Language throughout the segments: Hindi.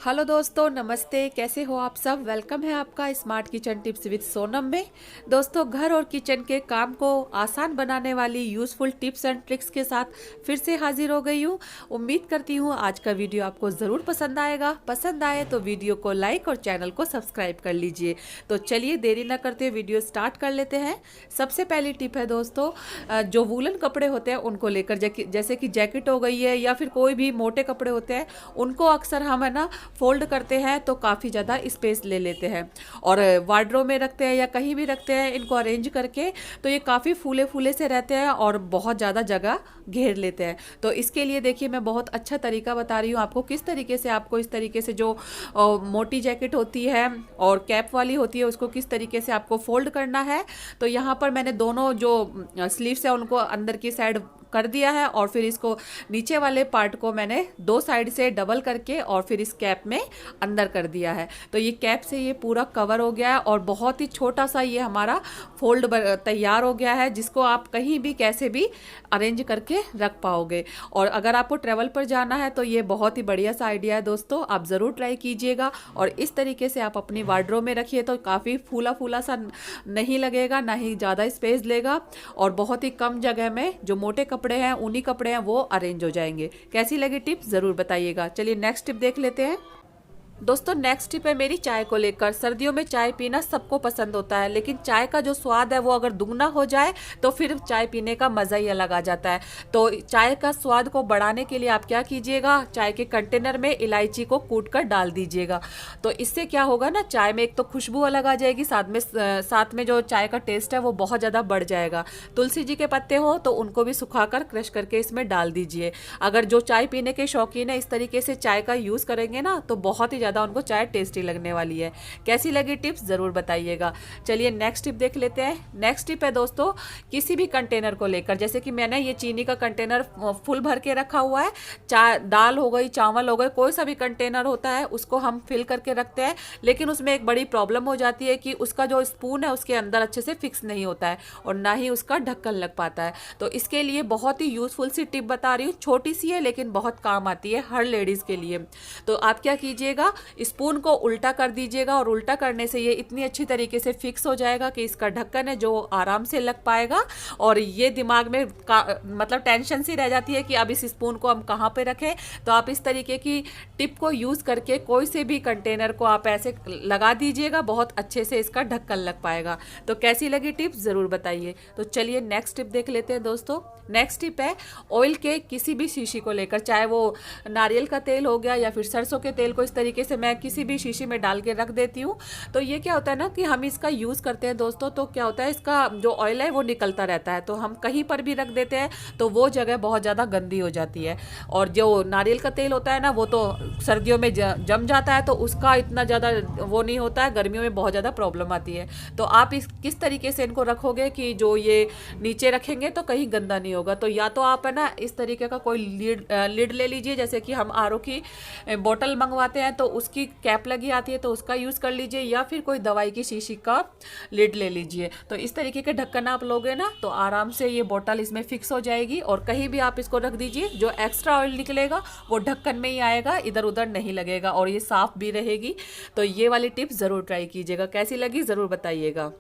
हेलो दोस्तों, नमस्ते। कैसे हो आप सब? वेलकम है आपका smart kitchen tips with Sonam में। दोस्तों, घर और किचन के काम को आसान बनाने वाली यूज़फुल टिप्स एंड ट्रिक्स के साथ फिर से हाजिर हो गई हूँ। उम्मीद करती हूँ आज का वीडियो आपको ज़रूर पसंद आएगा। पसंद आए तो वीडियो को लाइक और चैनल को सब्सक्राइब कर लीजिए। तो चलिए देरी न करते वीडियो स्टार्ट कर लेते हैं। सबसे पहली टिप है दोस्तों, जो वूलन कपड़े होते हैं उनको लेकर, जैसे कि जैकेट हो गई है या फिर कोई भी मोटे कपड़े होते हैं, उनको अक्सर हम है ना फोल्ड करते हैं तो काफ़ी ज़्यादा स्पेस ले लेते हैं और वार्डरोब में रखते हैं या कहीं भी रखते हैं इनको अरेंज करके, तो ये काफ़ी फूले फूले से रहते हैं और बहुत ज़्यादा जगह घेर लेते हैं। तो इसके लिए देखिए मैं बहुत अच्छा तरीका बता रही हूँ आपको, किस तरीके से आपको इस तरीके से जो मोटी जैकेट होती है और कैप वाली होती है उसको किस तरीके से आपको फोल्ड करना है। तो यहाँ पर मैंने दोनों जो स्लीव्स है उनको अंदर की साइड कर दिया है और फिर इसको नीचे वाले पार्ट को मैंने दो साइड से डबल करके और फिर इस कैप में अंदर कर दिया है। तो ये कैप से ये पूरा कवर हो गया है और बहुत ही छोटा सा ये हमारा फोल्ड तैयार हो गया है, जिसको आप कहीं भी कैसे भी अरेंज करके रख पाओगे। और अगर आपको ट्रैवल पर जाना है तो ये बहुत ही बढ़िया सा आइडिया है दोस्तों, आप ज़रूर ट्राई कीजिएगा। और इस तरीके से आप अपनी वार्डरोब में रखिए तो काफ़ी फूला फूला सा नहीं लगेगा, ना ही ज़्यादा स्पेस लेगा और बहुत ही कम जगह में जो मोटे कपड़े हैं, ऊनी कपड़े हैं, वो अरेंज हो जाएंगे। कैसी लगी टिप ज़रूर बताइएगा। चलिए नेक्स्ट टिप देख लेते हैं। दोस्तों, नेक्स्ट टिप है मेरी चाय को लेकर। सर्दियों में चाय पीना सबको पसंद होता है, लेकिन चाय का जो स्वाद है वो अगर दुगना हो जाए तो फिर चाय पीने का मज़ा ही अलग आ जाता है। तो चाय का स्वाद को बढ़ाने के लिए आप क्या कीजिएगा, चाय के कंटेनर में इलायची को कूट कर डाल दीजिएगा। तो इससे क्या होगा ना, चाय में एक तो खुशबू अलग आ जाएगी, साथ में जो चाय का टेस्ट है वो बहुत ज़्यादा बढ़ जाएगा। तुलसी जी के पत्ते हो तो उनको भी सुखाकर क्रश करके इसमें डाल दीजिए। अगर जो चाय पीने के शौकीन है इस तरीके से चाय का यूज़ करेंगे ना तो बहुत ही ज़्यादा उनको चाय टेस्टी लगने वाली है। कैसी लगी टिप्स ज़रूर बताइएगा। चलिए नेक्स्ट टिप देख लेते हैं। नेक्स्ट टिप है दोस्तों, किसी भी कंटेनर को लेकर, जैसे कि मैंने ये चीनी का कंटेनर फुल भर के रखा हुआ है, दाल हो गई, चावल हो गए, कोई सा भी कंटेनर होता है उसको हम फिल करके रखते हैं, लेकिन उसमें एक बड़ी प्रॉब्लम हो जाती है कि उसका जो स्पून है उसके अंदर अच्छे से फिक्स नहीं होता है और ना ही उसका ढक्कन लग पाता है। तो इसके लिए बहुत ही यूजफुल सी टिप बता रही हूँ, छोटी सी है लेकिन बहुत काम आती है हर लेडीज़ के लिए। तो आप क्या कीजिएगा, स्पून को उल्टा कर दीजिएगा और उल्टा करने से ये इतनी अच्छी तरीके से फिक्स हो जाएगा कि इसका ढक्कन है जो आराम से लग पाएगा। और ये दिमाग में मतलब टेंशन सी रह जाती है कि अब इस स्पून को हम कहाँ पे रखें। तो आप इस तरीके की टिप को यूज़ करके कोई से भी कंटेनर को आप ऐसे लगा दीजिएगा, बहुत अच्छे से इसका ढक्कन लग पाएगा। तो कैसी लगी टिप ज़रूर बताइए। तो चलिए नेक्स्ट टिप देख लेते हैं दोस्तों। नेक्स्ट टिप है ऑयल के किसी भी शीशी को लेकर, चाहे वो नारियल का तेल हो गया या फिर सरसों के तेल को इस तरीके से मैं किसी भी शीशी में डाल के रख देती हूँ। तो ये क्या होता है ना कि हम इसका यूज़ करते हैं दोस्तों, तो क्या होता है इसका जो ऑयल है वो निकलता रहता है, तो हम कहीं पर भी रख देते हैं तो वो जगह बहुत ज़्यादा गंदी हो जाती है। और जो नारियल का तेल होता है ना वो तो सर्दियों में जम जाता है तो उसका इतना ज़्यादा वो नहीं होता है, गर्मियों में बहुत ज़्यादा प्रॉब्लम आती है। तो आप किस तरीके से इनको रखोगे कि जो ये नीचे रखेंगे तो कहीं गंदा नहीं होगा। तो या तो आप है ना इस तरीके का कोई लिड ले लीजिए, जैसे कि हम आरओ की बोतल मंगवाते हैं तो उसकी कैप लगी आती है तो उसका यूज़ कर लीजिए, या फिर कोई दवाई की शीशी का लिड ले लीजिए। तो इस तरीके के ढक्कन आप लोगे ना तो आराम से ये बोतल इसमें फिक्स हो जाएगी और कहीं भी आप इसको रख दीजिए, जो एक्स्ट्रा ऑयल निकलेगा वो ढक्कन में ही आएगा, इधर उधर नहीं लगेगा और ये साफ भी रहेगी। तो ये वाली टिप ज़रूर ट्राई कीजिएगा, कैसी लगी ज़रूर बताइएगा।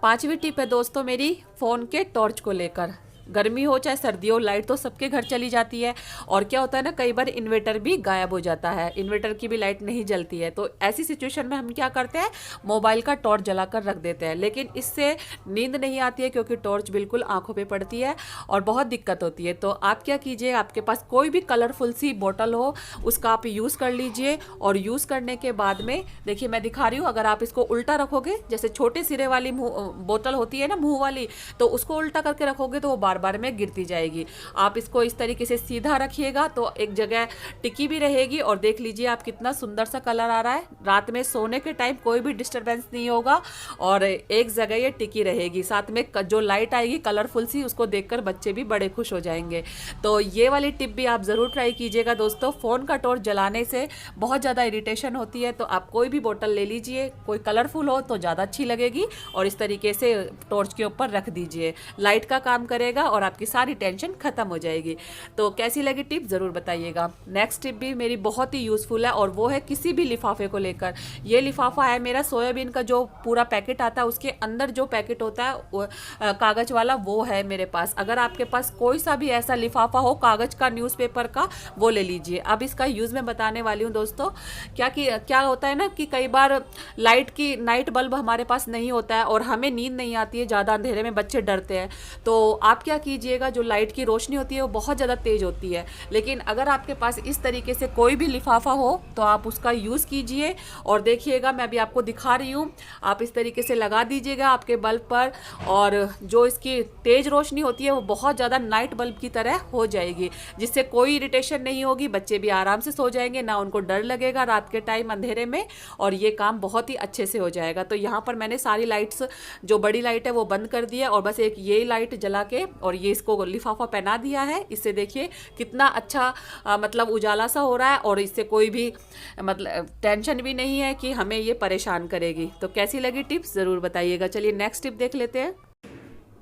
पांचवी टिप है दोस्तों मेरी फ़ोन के टॉर्च को लेकर। गर्मी हो चाहे सर्दी हो, लाइट तो सबके घर चली जाती है और क्या होता है ना कई बार इन्वर्टर भी गायब हो जाता है, इन्वर्टर की भी लाइट नहीं जलती है। तो ऐसी सिचुएशन में हम क्या करते हैं, मोबाइल का टॉर्च जलाकर रख देते हैं, लेकिन इससे नींद नहीं आती है क्योंकि टॉर्च बिल्कुल आंखों पे पड़ती है और बहुत दिक्कत होती है। तो आप क्या कीजिए, आपके पास कोई भी कलरफुल सी बोतल हो उसका आप यूज़ कर लीजिए और यूज़ करने के बाद में देखिए मैं दिखा रही हूँ, अगर आप इसको उल्टा रखोगे, जैसे छोटे सिरे वाली बोतल होती है ना मुँह वाली, तो उसको उल्टा करके रखोगे तो वो बार बार में गिरती जाएगी। आप इसको इस तरीके से सीधा रखिएगा तो एक जगह टिकी भी रहेगी और देख लीजिए आप कितना सुंदर सा कलर आ रहा है। रात में सोने के टाइम कोई भी डिस्टरबेंस नहीं होगा और एक जगह ये टिकी रहेगी। साथ में जो लाइट आएगी कलरफुल सी, उसको देखकर बच्चे भी बड़े खुश हो जाएंगे। तो ये वाली टिप भी आप ज़रूर ट्राई कीजिएगा दोस्तों। फ़ोन का टॉर्च जलाने से बहुत ज़्यादा इरिटेशन होती है, तो आप कोई भी बोतल ले लीजिए, कोई कलरफुल हो तो ज़्यादा अच्छी लगेगी और इस तरीके से टॉर्च के ऊपर रख दीजिए, लाइट का काम करेगा और आपकी सारी टेंशन खत्म हो जाएगी। तो कैसी लगी टिप ज़रूर बताइएगा। नेक्स्ट टिप भी मेरी बहुत ही यूज़फुल है और वो है किसी भी लिफाफे को लेकर। ये लिफाफा है मेरा सोयाबीन का, जो पूरा पैकेट आता है उसके अंदर जो पैकेट होता है कागज वाला, वो है मेरे पास। अगर आपके पास कोई सा भी ऐसा लिफाफा हो कागज का, न्यूज़पेपर का, वो ले लीजिए। अब इसका यूज़ मैं बताने वाली हूँ दोस्तों। क्या होता है ना कि कई बार नाइट बल्ब हमारे पास नहीं होता है और हमें नींद नहीं आती है, ज़्यादा अंधेरे में बच्चे डरते हैं। तो आप क्या कीजिएगा, जो लाइट की रोशनी होती है वो बहुत ज़्यादा तेज़ होती है, लेकिन अगर आपके पास इस तरीके से कोई भी लिफाफा हो तो आप उसका यूज़ कीजिए। और देखिएगा, मैं अभी आपको दिखा रही हूँ, आप इस तरीके से लगा दीजिएगा आपके बल्ब पर, और जो इसकी तेज़ रोशनी होती है वो बहुत ज़्यादा नाइट बल्ब की तरह हो जाएगी, जिससे कोई इरिटेशन नहीं होगी, बच्चे भी आराम से सो जाएंगे, ना उनको डर लगेगा रात के टाइम अंधेरे में, और ये काम बहुत ही अच्छे से हो जाएगा। तो यहाँ पर मैंने सारी लाइट्स, जो बड़ी लाइट है वो बंद कर दी है और बस एक ये लाइट जला के और ये इसको लिफाफा पहना दिया है। इससे देखिए कितना अच्छा मतलब उजाला सा हो रहा है, और इससे कोई भी मतलब टेंशन भी नहीं है कि हमें ये परेशान करेगी। तो कैसी लगी टिप्स ज़रूर बताइएगा। चलिए नेक्स्ट टिप देख लेते हैं।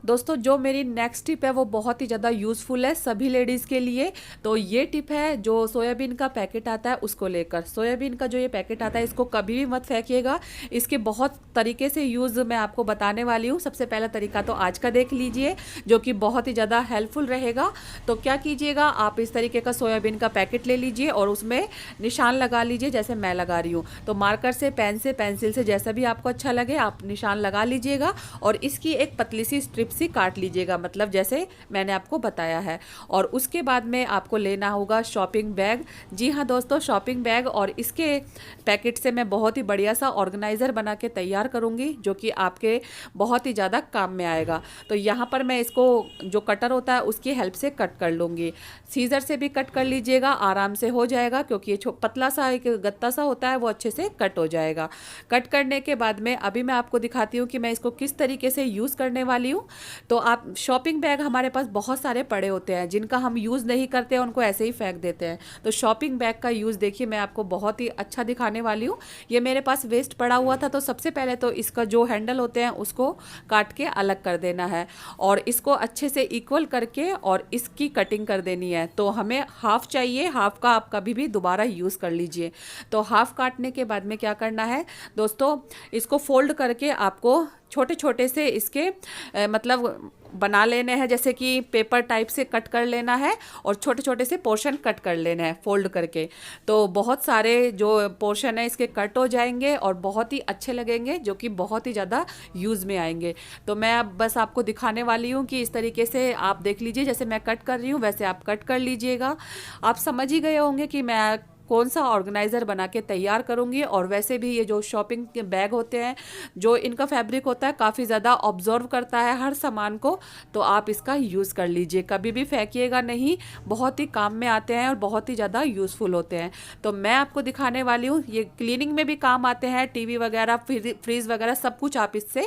दोस्तों, जो मेरी नेक्स्ट टिप है वो बहुत ही ज़्यादा यूज़फुल है सभी लेडीज़ के लिए। तो ये टिप है जो सोयाबीन का पैकेट आता है उसको लेकर। सोयाबीन का जो ये पैकेट आता है इसको कभी भी मत फेंकिएगा। इसके बहुत तरीके से यूज़ मैं आपको बताने वाली हूँ। सबसे पहला तरीका तो आज का देख लीजिए, जो कि बहुत ही ज़्यादा हेल्पफुल रहेगा। तो क्या कीजिएगा, आप इस तरीके का सोयाबीन का पैकेट ले लीजिए और उसमें निशान लगा लीजिए, जैसे मैं लगा रही हूँ। तो मार्कर से, पेन से, पेंसिल से, जैसा भी आपको अच्छा लगे आप निशान लगा लीजिएगा और इसकी एक पतली सी स्ट्रिप सी काट लीजिएगा, मतलब जैसे मैंने आपको बताया है। और उसके बाद में आपको लेना होगा शॉपिंग बैग। जी हाँ दोस्तों, शॉपिंग बैग। और इसके पैकेट से मैं बहुत ही बढ़िया सा ऑर्गेनाइज़र बना के तैयार करूँगी, जो कि आपके बहुत ही ज़्यादा काम में आएगा। तो यहाँ पर मैं इसको जो कटर होता है उसकी हेल्प से कट कर लूँगी। सीज़र से भी कट कर लीजिएगा, आराम से हो जाएगा, क्योंकि ये पतला सा एक गत्ता सा होता है, वो अच्छे से कट हो जाएगा। कट करने के बाद में अभी मैं आपको दिखाती हूँ कि मैं इसको किस तरीके से यूज़ करने वाली हूँ। तो आप शॉपिंग बैग हमारे पास बहुत सारे पड़े होते हैं जिनका हम यूज़ नहीं करते हैं, उनको ऐसे ही फेंक देते हैं। तो शॉपिंग बैग का यूज़ देखिए मैं आपको बहुत ही अच्छा दिखाने वाली हूँ। ये मेरे पास वेस्ट पड़ा हुआ था, तो सबसे पहले तो इसका जो हैंडल होते हैं उसको काट के अलग कर देना है और इसको अच्छे से इक्वल करके और इसकी कटिंग कर देनी है। तो हमें हाफ चाहिए, हाफ का आप कभी भी दोबारा यूज़ कर लीजिए। तो हाफ काटने के बाद में क्या करना है दोस्तों, इसको फोल्ड करके आपको छोटे छोटे से इसके मतलब बना लेने हैं, जैसे कि पेपर टाइप से कट कर लेना है और छोटे छोटे से पोर्शन कट कर लेना है फोल्ड करके। तो बहुत सारे जो पोर्शन है इसके कट हो जाएंगे और बहुत ही अच्छे लगेंगे, जो कि बहुत ही ज़्यादा यूज़ में आएंगे। तो मैं अब बस आपको दिखाने वाली हूँ कि इस तरीके से आप देख लीजिए, जैसे मैं कट कर रही हूँ वैसे आप कट कर लीजिएगा। आप समझ ही गए होंगे कि मैं कौन सा ऑर्गेनाइज़र बना के तैयार करूँगी। और वैसे भी ये जो शॉपिंग के बैग होते हैं, जो इनका फैब्रिक होता है काफ़ी ज़्यादा ऑब्जर्व करता है हर सामान को, तो आप इसका यूज़ कर लीजिए, कभी भी फेंकिएगा नहीं। बहुत ही काम में आते हैं और बहुत ही ज़्यादा यूज़फुल होते हैं। तो मैं आपको दिखाने वाली हूँ, ये क्लीनिंग में भी काम आते हैं, टीवी वगैरह, फ्रीज वगैरह सब कुछ आप इससे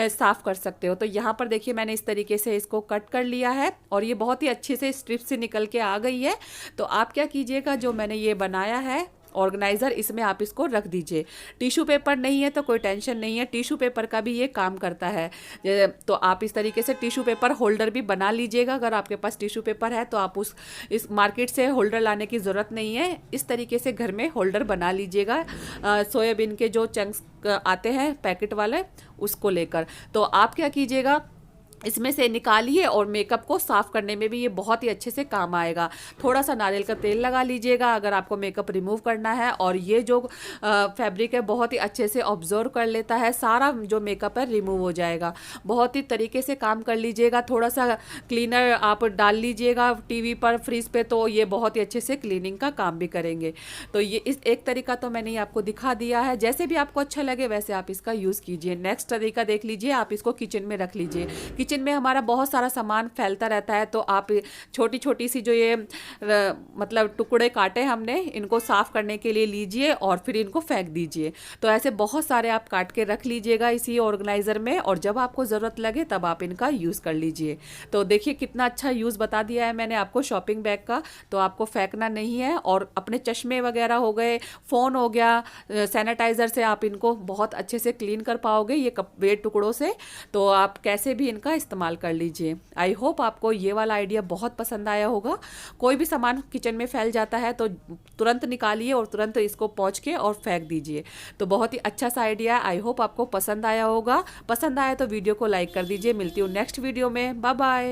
साफ़ कर सकते हो। तो यहाँ पर देखिए मैंने इस तरीके से इसको कट कर लिया है और ये बहुत ही अच्छे से स्ट्रिप से निकल के आ गई है। तो आप क्या कीजिएगा, जो मैंने ये बनाया है ऑर्गेनाइज़र, इसमें आप इसको रख दीजिए। टिश्यू पेपर नहीं है तो कोई टेंशन नहीं है, टिश्यू पेपर का भी ये काम करता है। तो आप इस तरीके से टिश्यू पेपर होल्डर भी बना लीजिएगा। अगर आपके पास टिश्यू पेपर है तो आप इस मार्केट से होल्डर लाने की ज़रूरत नहीं है, इस तरीके से घर में होल्डर बना लीजिएगा। सोयाबीन के जो चंक्स आते हैं पैकेट वाले, उसको लेकर। तो आप क्या कीजिएगा, इसमें से निकालिए और मेकअप को साफ़ करने में भी ये बहुत ही अच्छे से काम आएगा। थोड़ा सा नारियल का तेल लगा लीजिएगा अगर आपको मेकअप रिमूव करना है। और ये जो फैब्रिक है बहुत ही अच्छे से ऑब्जर्व कर लेता है, सारा जो मेकअप है रिमूव हो जाएगा। बहुत ही तरीके से काम कर लीजिएगा। थोड़ा सा क्लीनर आप डाल लीजिएगा टीवी पर, फ्रिज पे, तो ये बहुत ही अच्छे से क्लीनिंग का काम भी करेंगे। तो ये इस एक तरीका तो मैंने आपको दिखा दिया है, जैसे भी आपको अच्छा लगे वैसे आप इसका यूज़ कीजिए। नेक्स्ट तरीका देख लीजिए, आप इसको किचन में रख लीजिए। किचन में हमारा बहुत सारा सामान फैलता रहता है, तो आप छोटी छोटी सी जो ये मतलब टुकड़े काटे हमने, इनको साफ़ करने के लिए लीजिए और फिर इनको फेंक दीजिए। तो ऐसे बहुत सारे आप काट के रख लीजिएगा इसी ऑर्गेनाइज़र में, और जब आपको ज़रूरत लगे तब आप इनका यूज़ कर लीजिए। तो देखिए कितना अच्छा यूज़ बता दिया है मैंने आपको शॉपिंग बैग का। तो आपको फेंकना नहीं है, और अपने चश्मे वगैरह हो गए, फ़ोन हो गया, सैनिटाइज़र से आप इनको बहुत अच्छे से क्लीन कर पाओगे ये टुकड़ों से। तो आप कैसे भी इनका इस्तेमाल कर लीजिए। आई होप आपको ये वाला आइडिया बहुत पसंद आया होगा। कोई भी सामान किचन में फैल जाता है तो तुरंत निकालिए और तुरंत इसको पोंछ के और फेंक दीजिए। तो बहुत ही अच्छा सा आइडिया है। आई होप आपको पसंद आया होगा। पसंद आया तो वीडियो को लाइक कर दीजिए। मिलती हूँ नेक्स्ट वीडियो में। Bye bye.